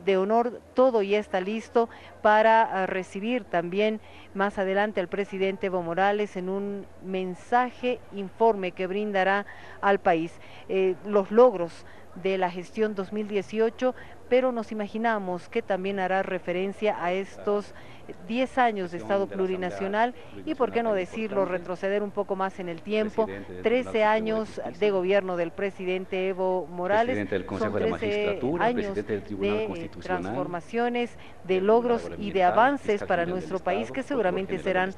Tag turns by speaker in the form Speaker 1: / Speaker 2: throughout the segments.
Speaker 1: de honor. Todo ya está listo para recibir también más adelante al presidente Evo Morales en un mensaje informe que brindará al país los logros de la gestión 2018, pero nos imaginamos que también hará referencia a estos 10 años de Estado plurinacional y, por qué no decirlo, retroceder un poco más en el tiempo, 13 años de gobierno del presidente Evo Morales, son 13 años de transformaciones, de logros y de avances para nuestro país que seguramente serán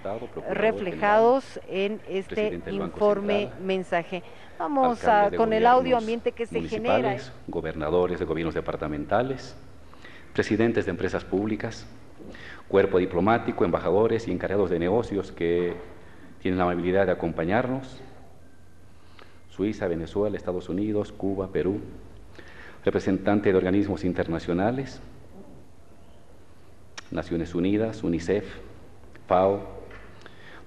Speaker 1: reflejados en este informe mensaje. Vamos con el audio ambiente que se genera.
Speaker 2: Gobernadores de gobiernos departamentales, presidentes de empresas públicas, cuerpo diplomático, embajadores y encargados de negocios que tienen la amabilidad de acompañarnos, Suiza, Venezuela, Estados Unidos, Cuba, Perú, representantes de organismos internacionales, Naciones Unidas, UNICEF, FAO,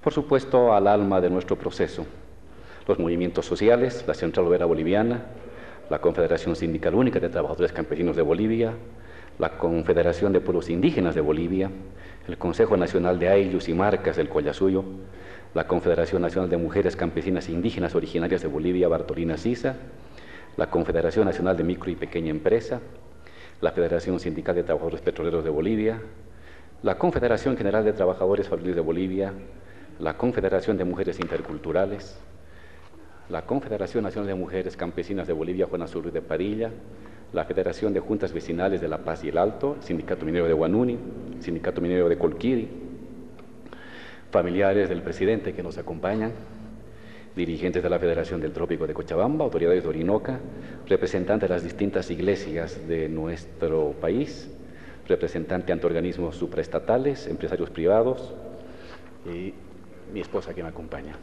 Speaker 2: por supuesto al alma de nuestro proceso, los movimientos sociales, la Central Obrera Boliviana, la Confederación Sindical Única de Trabajadores Campesinos de Bolivia, la Confederación de Pueblos Indígenas de Bolivia, el Consejo Nacional de Ayllus y Marcas del Collasuyo, la Confederación Nacional de Mujeres Campesinas e Indígenas Originarias de Bolivia, Bartolina Sisa, la Confederación Nacional de Micro y Pequeña Empresa, la Federación Sindical de Trabajadores Petroleros de Bolivia, la Confederación General de Trabajadores Fabriles de Bolivia, la Confederación de Mujeres Interculturales, la Confederación Nacional de Mujeres Campesinas de Bolivia, Juana Azurduy de Parilla, la Federación de Juntas Vecinales de La Paz y el Alto, el Sindicato Minero de Huanuni, el Sindicato Minero de Colquiri, familiares del presidente que nos acompañan, dirigentes de la Federación del Trópico de Cochabamba, autoridades de Orinoca, representantes de las distintas iglesias de nuestro país, representantes ante organismos supraestatales, empresarios privados y mi esposa que me acompaña.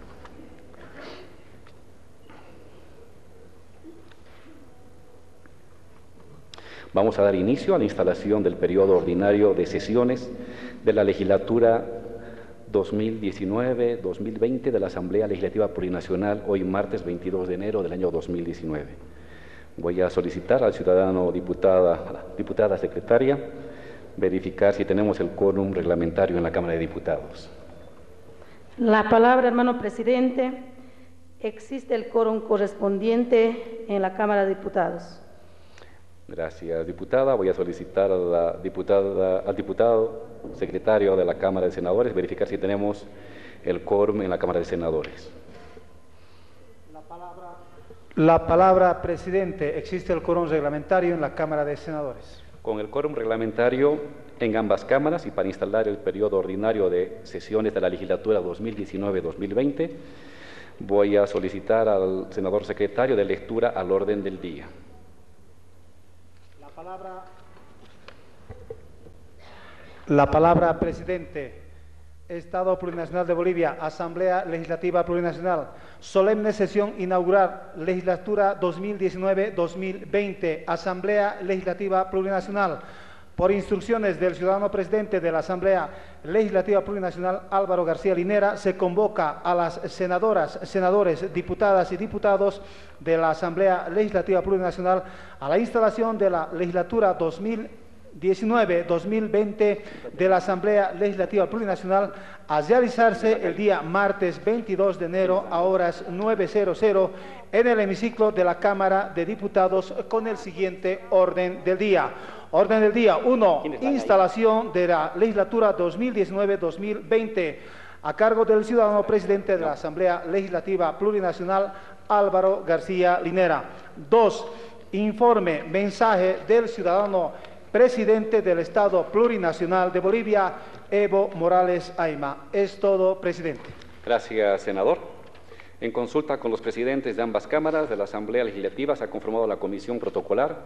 Speaker 2: Vamos a dar inicio a la instalación del periodo ordinario de sesiones de la legislatura 2019-2020 de la Asamblea Legislativa Plurinacional, hoy martes 22 de enero del año 2019. Voy a solicitar al ciudadano diputada secretaria verificar si tenemos el quórum reglamentario en la Cámara de Diputados.
Speaker 3: La palabra, hermano presidente. Existe el quórum correspondiente en la Cámara de Diputados.
Speaker 2: Gracias, diputada. Voy a solicitar a al diputado secretario de la Cámara de Senadores verificar si tenemos el quórum en la Cámara de Senadores.
Speaker 4: La palabra, presidente. Existe el quórum reglamentario en la Cámara de Senadores.
Speaker 2: Con el quórum reglamentario en ambas cámaras y para instalar el periodo ordinario de sesiones de la legislatura 2019-2020, voy a solicitar al senador secretario de lectura al orden del día.
Speaker 4: La palabra, presidente. Estado Plurinacional de Bolivia, Asamblea Legislativa Plurinacional, solemne sesión inaugural, legislatura 2019-2020, Asamblea Legislativa Plurinacional. Por instrucciones del ciudadano presidente de la Asamblea Legislativa Plurinacional, Álvaro García Linera, se convoca a las senadoras, senadores, diputadas y diputados de la Asamblea Legislativa Plurinacional a la instalación de la legislatura 2019-2020 de la Asamblea Legislativa Plurinacional a realizarse el día martes 22 de enero a horas 9:00 en el hemiciclo de la Cámara de Diputados con el siguiente orden del día. Orden del día 1. Instalación de la legislatura 2019-2020 a cargo del ciudadano presidente de la Asamblea Legislativa Plurinacional, Álvaro García Linera. 2. Informe, mensaje del ciudadano presidente del Estado Plurinacional de Bolivia, Evo Morales Ayma. Es todo, presidente.
Speaker 2: Gracias, senador. En consulta con los presidentes de ambas cámaras de la Asamblea Legislativa se ha conformado la comisión protocolar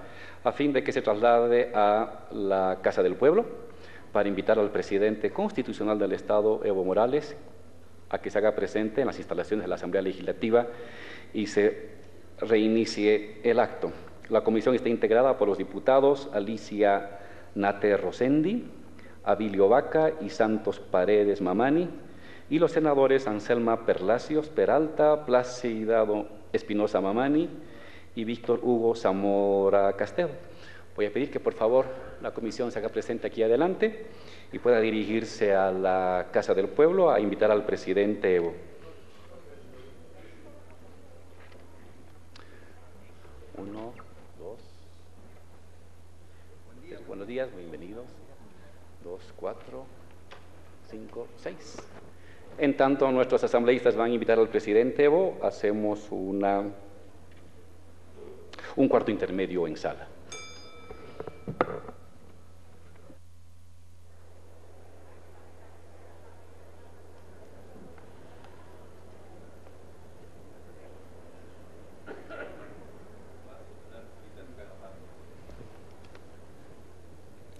Speaker 2: a fin de que se traslade a la Casa del Pueblo para invitar al presidente constitucional del Estado, Evo Morales, a que se haga presente en las instalaciones de la Asamblea Legislativa y se reinicie el acto. La comisión está integrada por los diputados Alicia Nate Rosendi, Abilio Vaca y Santos Paredes Mamani, y los senadores Anselma Perlacios Peralta, Plácido Espinosa Mamani y Víctor Hugo Zamora Castell. Voy a pedir que por favor la comisión se haga presente aquí adelante y pueda dirigirse a la Casa del Pueblo a invitar al presidente Evo. Uno, dos. Buenos días, bienvenidos. 2, 4, 5, 6. En tanto nuestros asambleístas van a invitar al presidente Evo, hacemos un cuarto intermedio en sala.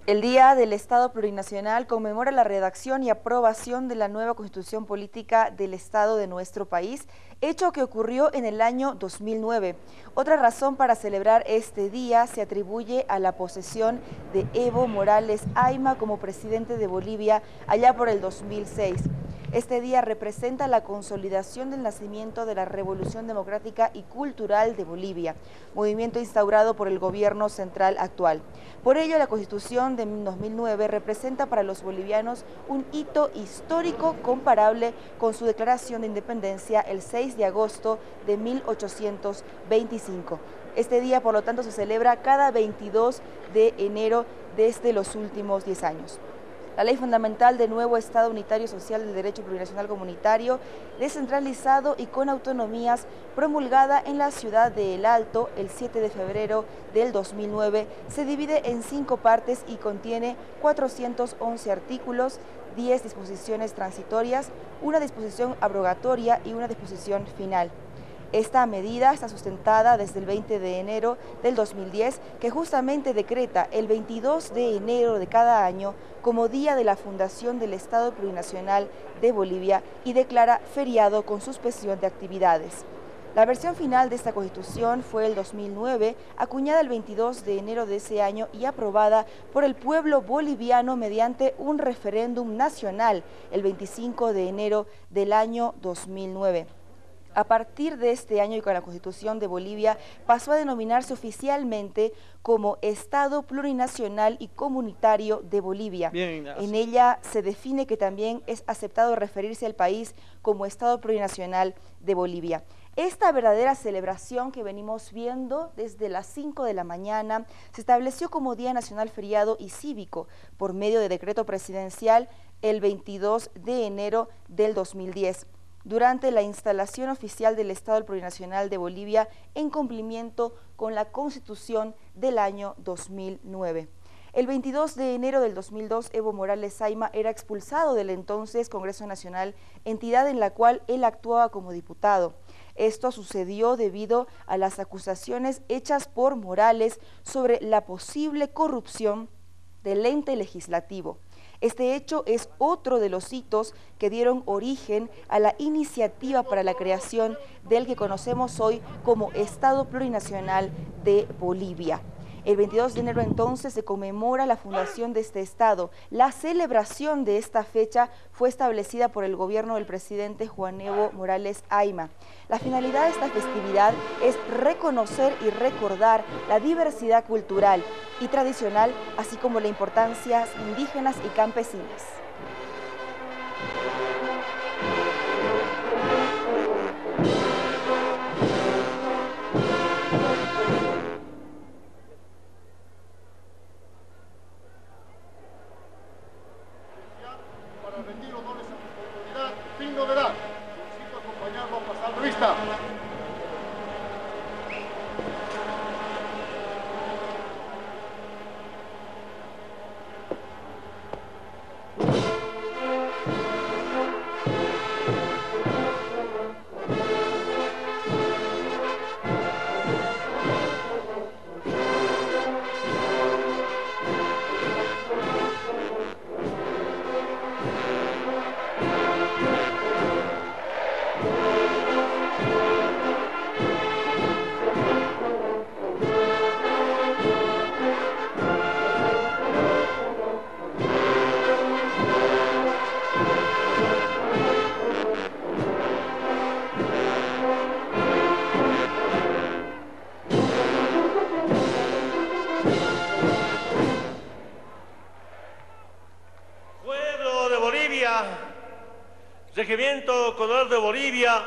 Speaker 5: El Día del Estado Plurinacional conmemora la redacción y aprobación de la nueva Constitución Política del Estado de nuestro país, hecho que ocurrió en el año 2009. Otra razón para celebrar este día se atribuye a la posesión de Evo Morales Ayma como presidente de Bolivia allá por el 2006. Este día representa la consolidación del nacimiento de la Revolución Democrática y Cultural de Bolivia, movimiento instaurado por el gobierno central actual. Por ello, la Constitución de 2009 representa para los bolivianos un hito histórico comparable con su declaración de independencia el 6 de agosto de 1825. Este día, por lo tanto, se celebra cada 22 de enero desde los últimos 10 años. La Ley Fundamental del nuevo Estado Unitario Social del Derecho Plurinacional Comunitario, descentralizado y con autonomías, promulgada en la ciudad de El Alto el 7 de febrero del 2009, se divide en 5 partes y contiene 411 artículos, 10 disposiciones transitorias, una disposición abrogatoria y una disposición final. Esta medida está sustentada desde el 20 de enero del 2010, que justamente decreta el 22 de enero de cada año como Día de la Fundación del Estado Plurinacional de Bolivia y declara feriado con suspensión de actividades. La versión final de esta Constitución fue el 2009, acuñada el 22 de enero de ese año y aprobada por el pueblo boliviano mediante un referéndum nacional el 25 de enero del año 2009. A partir de este año y con la Constitución de Bolivia pasó a denominarse oficialmente como Estado Plurinacional y Comunitario de Bolivia.
Speaker 6: Bien,
Speaker 5: en ella se define que también es aceptado referirse al país como Estado Plurinacional de Bolivia. Esta verdadera celebración que venimos viendo desde las 5 de la mañana se estableció como Día Nacional Feriado y Cívico por medio de decreto presidencial el 22 de enero del 2010. Durante la instalación oficial del Estado Plurinacional de Bolivia en cumplimiento con la Constitución del año 2009. El 22 de enero del 2002, Evo Morales Ayma era expulsado del entonces Congreso Nacional, entidad en la cual él actuaba como diputado. Esto sucedió debido a las acusaciones hechas por Morales sobre la posible corrupción del ente legislativo. Este hecho es otro de los hitos que dieron origen a la iniciativa para la creación del que conocemos hoy como Estado Plurinacional de Bolivia. El 22 de enero entonces se conmemora la fundación de este Estado. La celebración de esta fecha fue establecida por el gobierno del presidente Juan Evo Morales Ayma. La finalidad de esta festividad es reconocer y recordar la diversidad cultural y tradicional, así como la importancia indígenas y campesinas.
Speaker 7: Para rendir honores a su autoridad, digno de dar. Solicito acompañarlo a pasar revista.
Speaker 6: Bolivia, Regimiento Coronel de Bolivia,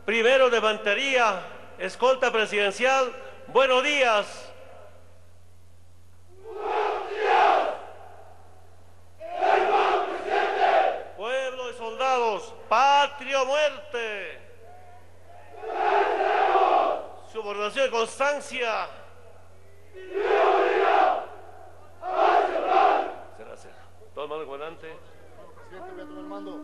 Speaker 6: primero de Infantería, escolta presidencial, buenos días.
Speaker 8: ¡Buenos días! ¡Hermano presidente!
Speaker 6: Pueblo y soldados, patria o muerte.
Speaker 8: ¡Venceremos!
Speaker 6: Subordinación y constancia.
Speaker 8: ¡Viva Bolivia! ¡Hacia el plan!
Speaker 6: Será. Todo el mando comandante.
Speaker 7: Presidente, voy a tomar el mando.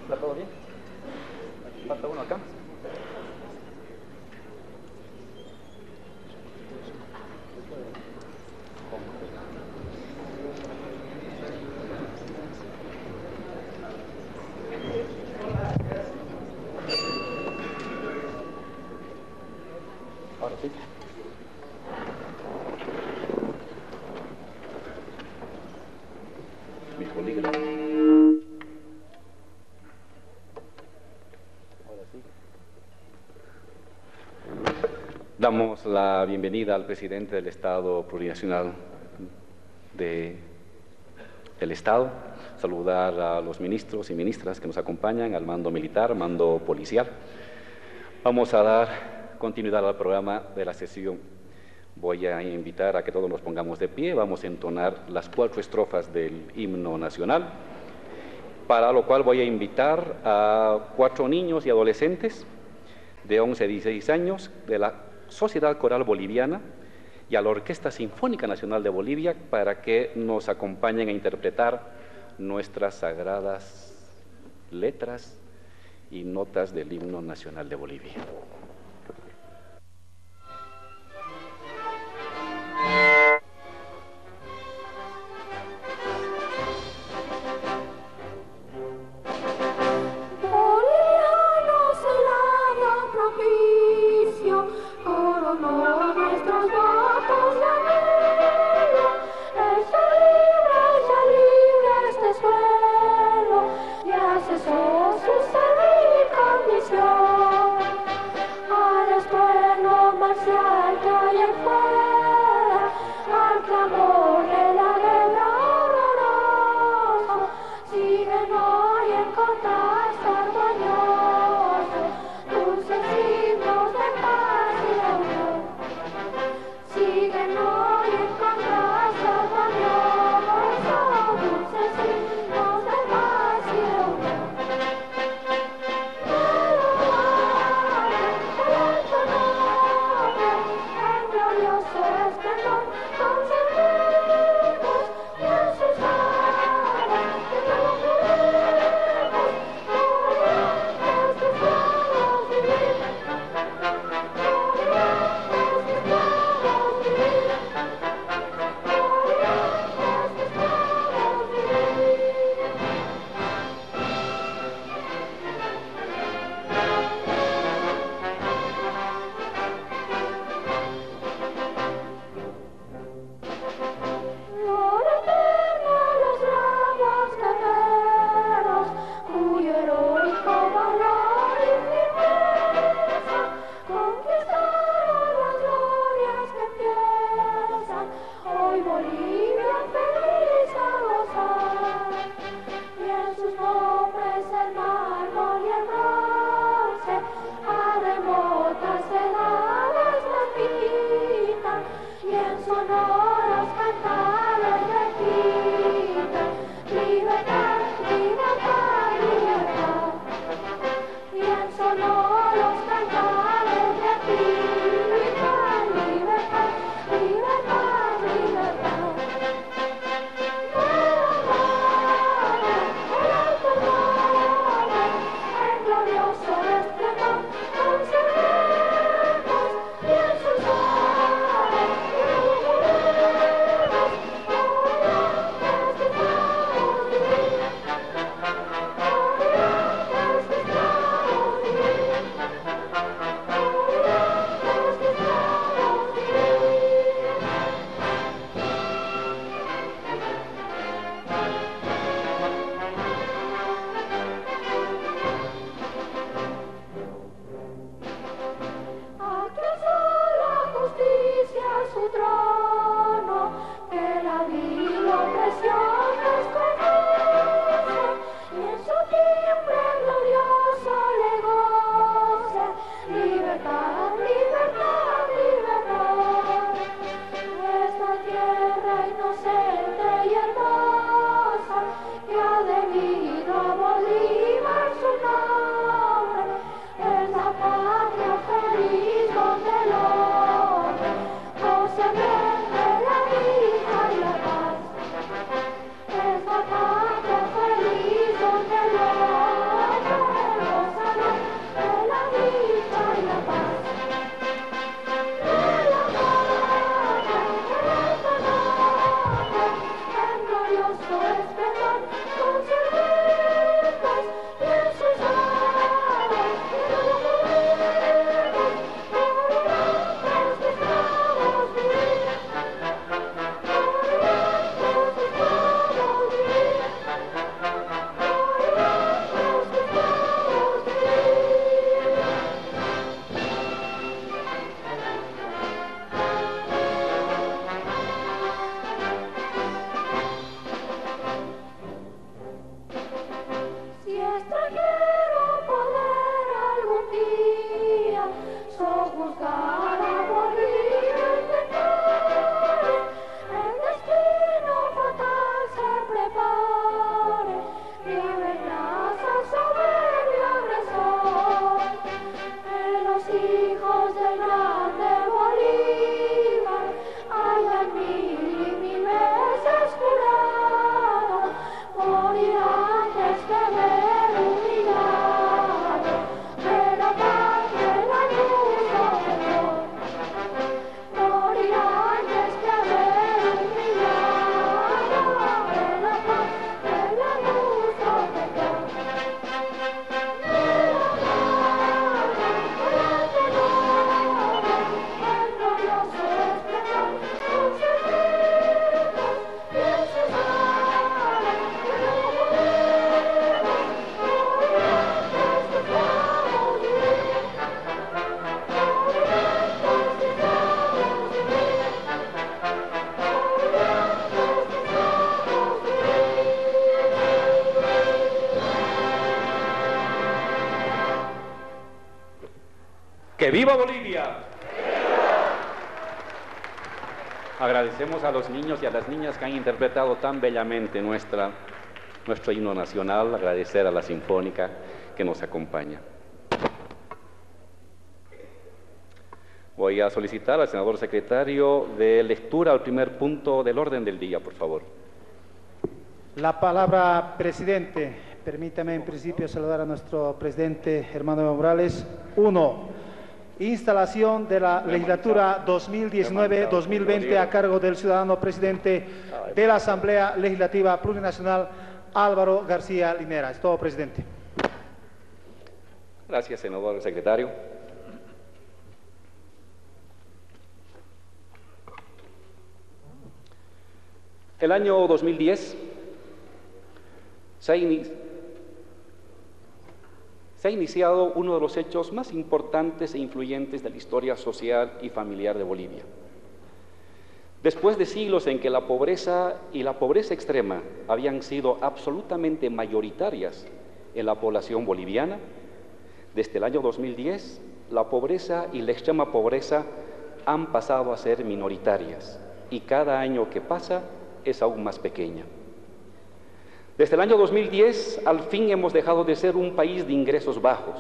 Speaker 2: ¿Está todo bien? Falta uno acá. Ahora sí. Mi polígrafo. Damos la bienvenida al presidente del Estado Plurinacional del Estado, saludar a los ministros y ministras que nos acompañan, al mando militar, mando policial. Vamos a dar continuidad al programa de la sesión. Voy a invitar a que todos nos pongamos de pie, vamos a entonar las 4 estrofas del himno nacional, para lo cual voy a invitar a 4 niños y adolescentes de 11 a 16 años de la Sociedad Coral Boliviana y a la Orquesta Sinfónica Nacional de Bolivia para que nos acompañen a interpretar nuestras sagradas letras y notas del himno nacional de Bolivia.
Speaker 9: Sus
Speaker 2: ¡Que viva Bolivia! Agradecemos a los niños y a las niñas que han interpretado tan bellamente nuestro himno nacional, agradecer a la Sinfónica que nos acompaña. Voy a solicitar al senador secretario de lectura al primer punto del orden del día, por favor.
Speaker 4: La palabra, presidente. Permítame en principio saludar a nuestro presidente hermano Evo Morales. 1. Instalación de la legislatura 2019-2020 a cargo del ciudadano presidente de la Asamblea Legislativa Plurinacional, Álvaro García Linera. Es todo, presidente.
Speaker 2: Gracias, senador secretario. El año 2010 se ha iniciado uno de los hechos más importantes e influyentes de la historia social y familiar de Bolivia. Después de siglos en que la pobreza y la pobreza extrema habían sido absolutamente mayoritarias en la población boliviana, desde el año 2010 la pobreza y la extrema pobreza han pasado a ser minoritarias y cada año que pasa es aún más pequeña. Desde el año 2010, al fin hemos dejado de ser un país de ingresos bajos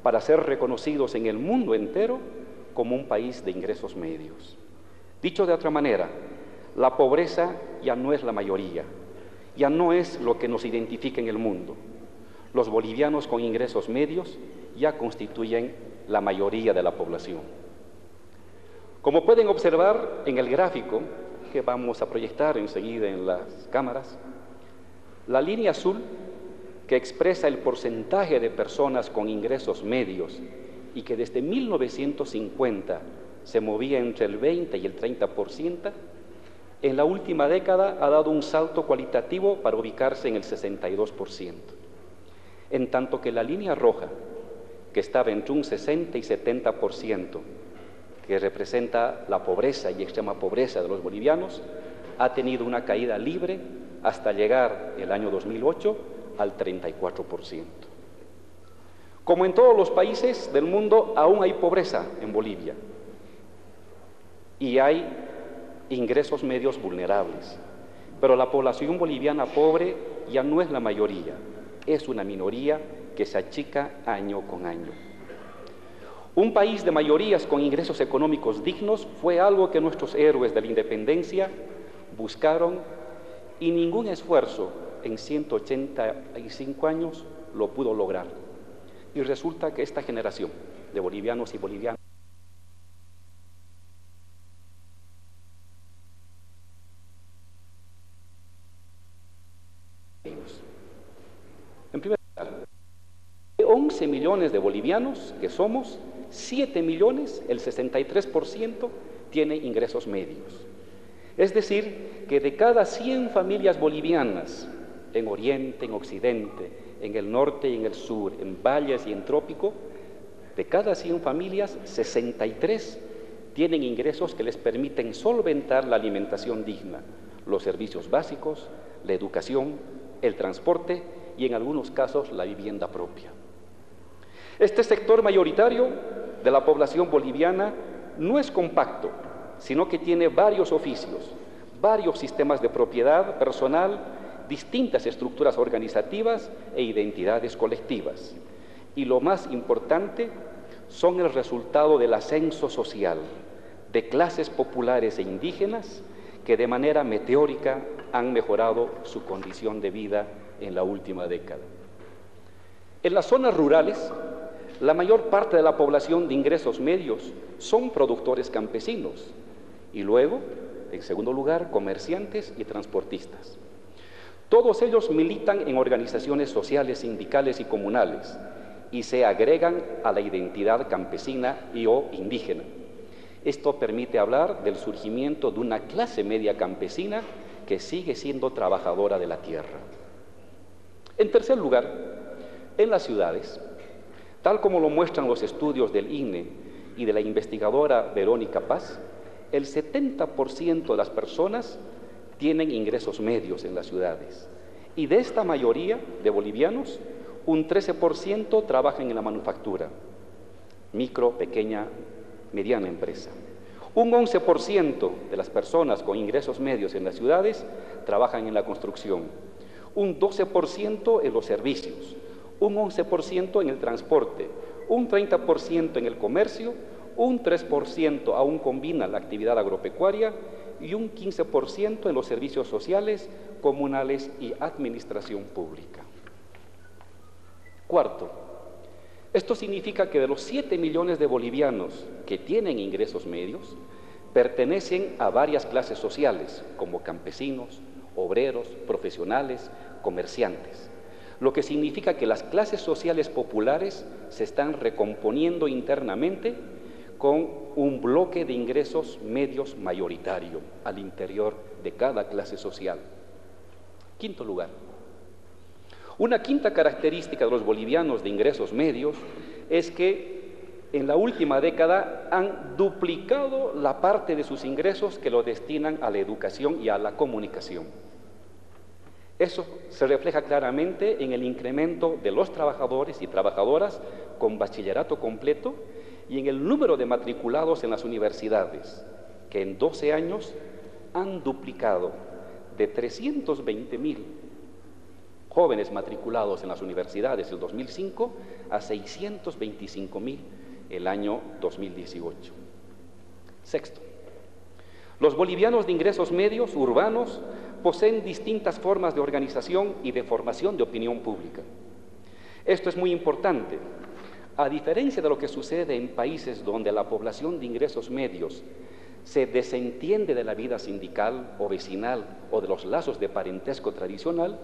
Speaker 2: para ser reconocidos en el mundo entero como un país de ingresos medios. Dicho de otra manera, la pobreza ya no es la mayoría, ya no es lo que nos identifica en el mundo. Los bolivianos con ingresos medios ya constituyen la mayoría de la población. Como pueden observar en el gráfico que vamos a proyectar enseguida en las cámaras, la línea azul, que expresa el porcentaje de personas con ingresos medios y que desde 1950 se movía entre el 20 y el 30%, en la última década ha dado un salto cualitativo para ubicarse en el 62%. En tanto que la línea roja, que estaba entre un 60 y 70%, que representa la pobreza y extrema pobreza de los bolivianos, ha tenido una caída libre hasta llegar el año 2008 al 34%. Como en todos los países del mundo, aún hay pobreza en Bolivia y hay ingresos medios vulnerables, pero la población boliviana pobre ya no es la mayoría, es una minoría que se achica año con año. Un país de mayorías con ingresos económicos dignos fue algo que nuestros héroes de la independencia buscaron y ningún esfuerzo en 185 años lo pudo lograr. Y resulta que esta generación de bolivianos y bolivianas en primer lugar, de 11 millones de bolivianos que somos, 7 millones, el 63%, tiene ingresos medios. Es decir, que de cada 100 familias bolivianas, en Oriente, en Occidente, en el norte y en el sur, en valles y en trópico, de cada 100 familias, 63 tienen ingresos que les permiten solventar la alimentación digna, los servicios básicos, la educación, el transporte y en algunos casos la vivienda propia. Este sector mayoritario de la población boliviana no es compacto, sino que tiene varios oficios, varios sistemas de propiedad personal, distintas estructuras organizativas e identidades colectivas. Y lo más importante, son el resultado del ascenso social de clases populares e indígenas que de manera meteórica han mejorado su condición de vida en la última década. En las zonas rurales, la mayor parte de la población de ingresos medios son productores campesinos y luego, en segundo lugar, comerciantes y transportistas. Todos ellos militan en organizaciones sociales, sindicales y comunales y se agregan a la identidad campesina y o indígena. Esto permite hablar del surgimiento de una clase media campesina que sigue siendo trabajadora de la tierra. En tercer lugar, en las ciudades, tal como lo muestran los estudios del INE y de la investigadora Verónica Paz, el 70% de las personas tienen ingresos medios en las ciudades. Y de esta mayoría de bolivianos, un 13% trabajan en la manufactura, micro, pequeña, mediana empresa. Un 11% de las personas con ingresos medios en las ciudades trabajan en la construcción, un 12% en los servicios, un 11% en el transporte, un 30% en el comercio, un 3% aún combina la actividad agropecuaria y un 15% en los servicios sociales, comunales y administración pública. Cuarto, esto significa que de los 7 millones de bolivianos que tienen ingresos medios, pertenecen a varias clases sociales, como campesinos, obreros, profesionales, comerciantes, lo que significa que las clases sociales populares se están recomponiendo internamente con un bloque de ingresos medios mayoritario al interior de cada clase social. Quinto lugar, una quinta característica de los bolivianos de ingresos medios es que en la última década han duplicado la parte de sus ingresos que lo destinan a la educación y a la comunicación. Eso se refleja claramente en el incremento de los trabajadores y trabajadoras con bachillerato completo y en el número de matriculados en las universidades, que en 12 años han duplicado de 320,000 jóvenes matriculados en las universidades el 2005 a 625,000 el año 2018. Sexto, los bolivianos de ingresos medios urbanos poseen distintas formas de organización y de formación de opinión pública. Esto es muy importante. A diferencia de lo que sucede en países donde la población de ingresos medios se desentiende de la vida sindical o vecinal o de los lazos de parentesco tradicional,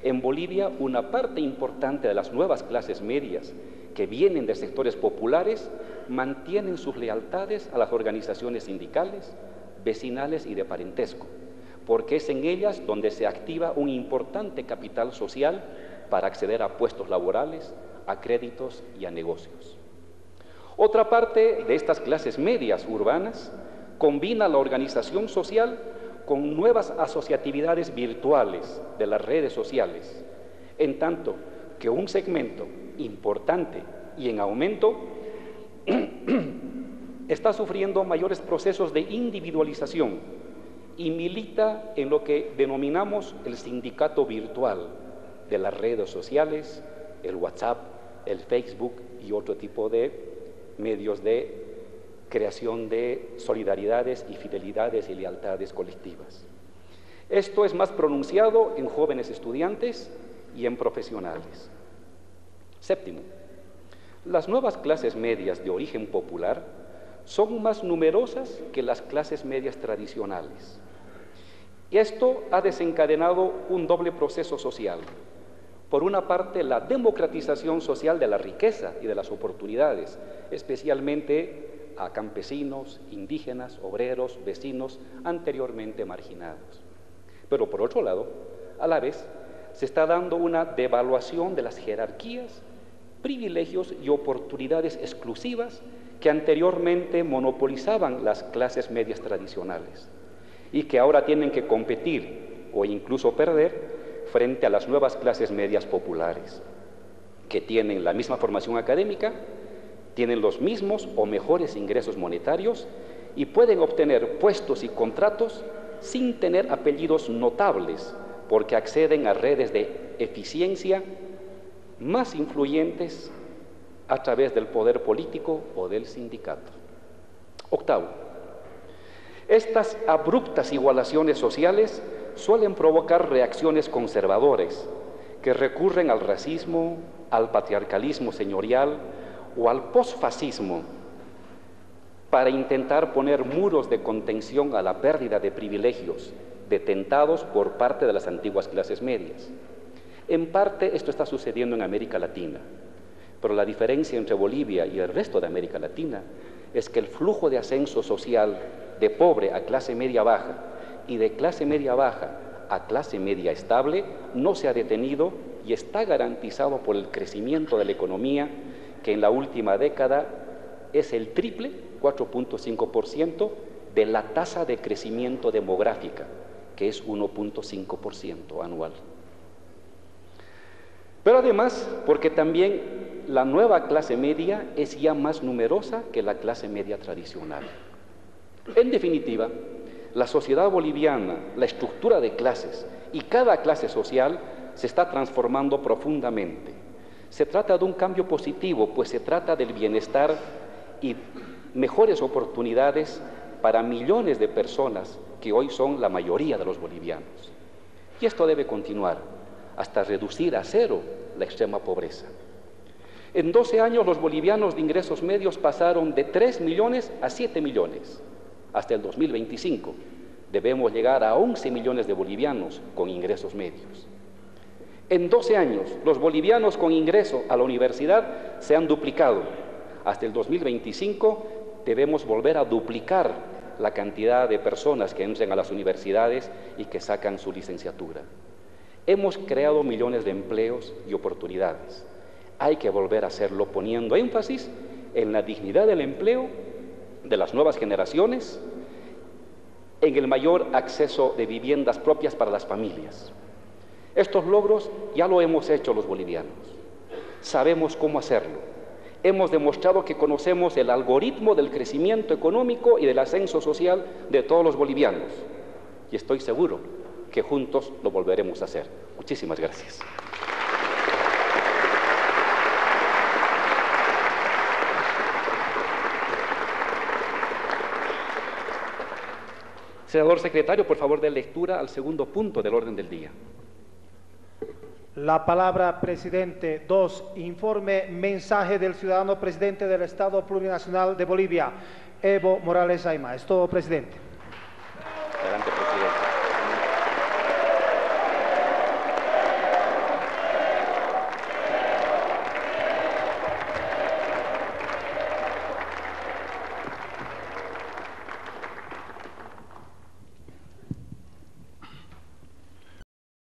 Speaker 2: en Bolivia una parte importante de las nuevas clases medias que vienen de sectores populares mantienen sus lealtades a las organizaciones sindicales, vecinales y de parentesco, porque es en ellas donde se activa un importante capital social para acceder a puestos laborales, a créditos y a negocios. Otra parte de estas clases medias urbanas combina la organización social con nuevas asociatividades virtuales de las redes sociales, en tanto que un segmento importante y en aumento está sufriendo mayores procesos de individualización y milita en lo que denominamos el sindicato virtual de las redes sociales, el WhatsApp, el Facebook y otro tipo de medios de creación de solidaridades y fidelidades y lealtades colectivas. Esto es más pronunciado en jóvenes estudiantes y en profesionales. Séptimo, las nuevas clases medias de origen popular son más numerosas que las clases medias tradicionales. Y esto ha desencadenado un doble proceso social. Por una parte, la democratización social de la riqueza y de las oportunidades, especialmente a campesinos, indígenas, obreros, vecinos anteriormente marginados. Pero por otro lado, a la vez, se está dando una devaluación de las jerarquías, privilegios y oportunidades exclusivas que anteriormente monopolizaban las clases medias tradicionales y que ahora tienen que competir o incluso perder frente a las nuevas clases medias populares, que tienen la misma formación académica, tienen los mismos o mejores ingresos monetarios y pueden obtener puestos y contratos sin tener apellidos notables, porque acceden a redes de eficiencia más influyentes a través del poder político o del sindicato. Octavo, estas abruptas igualaciones sociales suelen provocar reacciones conservadoras que recurren al racismo, al patriarcalismo señorial o al posfascismo para intentar poner muros de contención a la pérdida de privilegios detentados por parte de las antiguas clases medias. En parte esto está sucediendo en América Latina, pero la diferencia entre Bolivia y el resto de América Latina es que el flujo de ascenso social de pobre a clase media baja y de clase media baja a clase media estable no se ha detenido y está garantizado por el crecimiento de la economía, que en la última década es el triple, 4.5%, de la tasa de crecimiento demográfica, que es 1.5% anual. Pero además, porque también la nueva clase media es ya más numerosa que la clase media tradicional. En definitiva, la sociedad boliviana, la estructura de clases y cada clase social se está transformando profundamente. Se trata de un cambio positivo, pues se trata del bienestar y mejores oportunidades para millones de personas que hoy son la mayoría de los bolivianos. Y esto debe continuar hasta reducir a cero la extrema pobreza. En 12 años los bolivianos de ingresos medios pasaron de 3 millones a 7 millones. Hasta el 2025 debemos llegar a 11 millones de bolivianos con ingresos medios. En 12 años los bolivianos con ingreso a la universidad se han duplicado. Hasta el 2025 debemos volver a duplicar la cantidad de personas que entran a las universidades y que sacan su licenciatura. Hemos creado millones de empleos y oportunidades. Hay que volver a hacerlo poniendo énfasis en la dignidad del empleo de las nuevas generaciones, en el mayor acceso de viviendas propias para las familias. Estos logros ya lo hemos hecho los bolivianos. Sabemos cómo hacerlo. Hemos demostrado que conocemos el algoritmo del crecimiento económico y del ascenso social de todos los bolivianos. Y estoy seguro que juntos lo volveremos a hacer. Muchísimas gracias. Senador secretario, por favor, dé lectura al segundo punto del orden del día.
Speaker 4: La palabra, presidente. 2. Informe, mensaje del ciudadano presidente del Estado Plurinacional de Bolivia, Evo Morales Ayma. Es todo, presidente.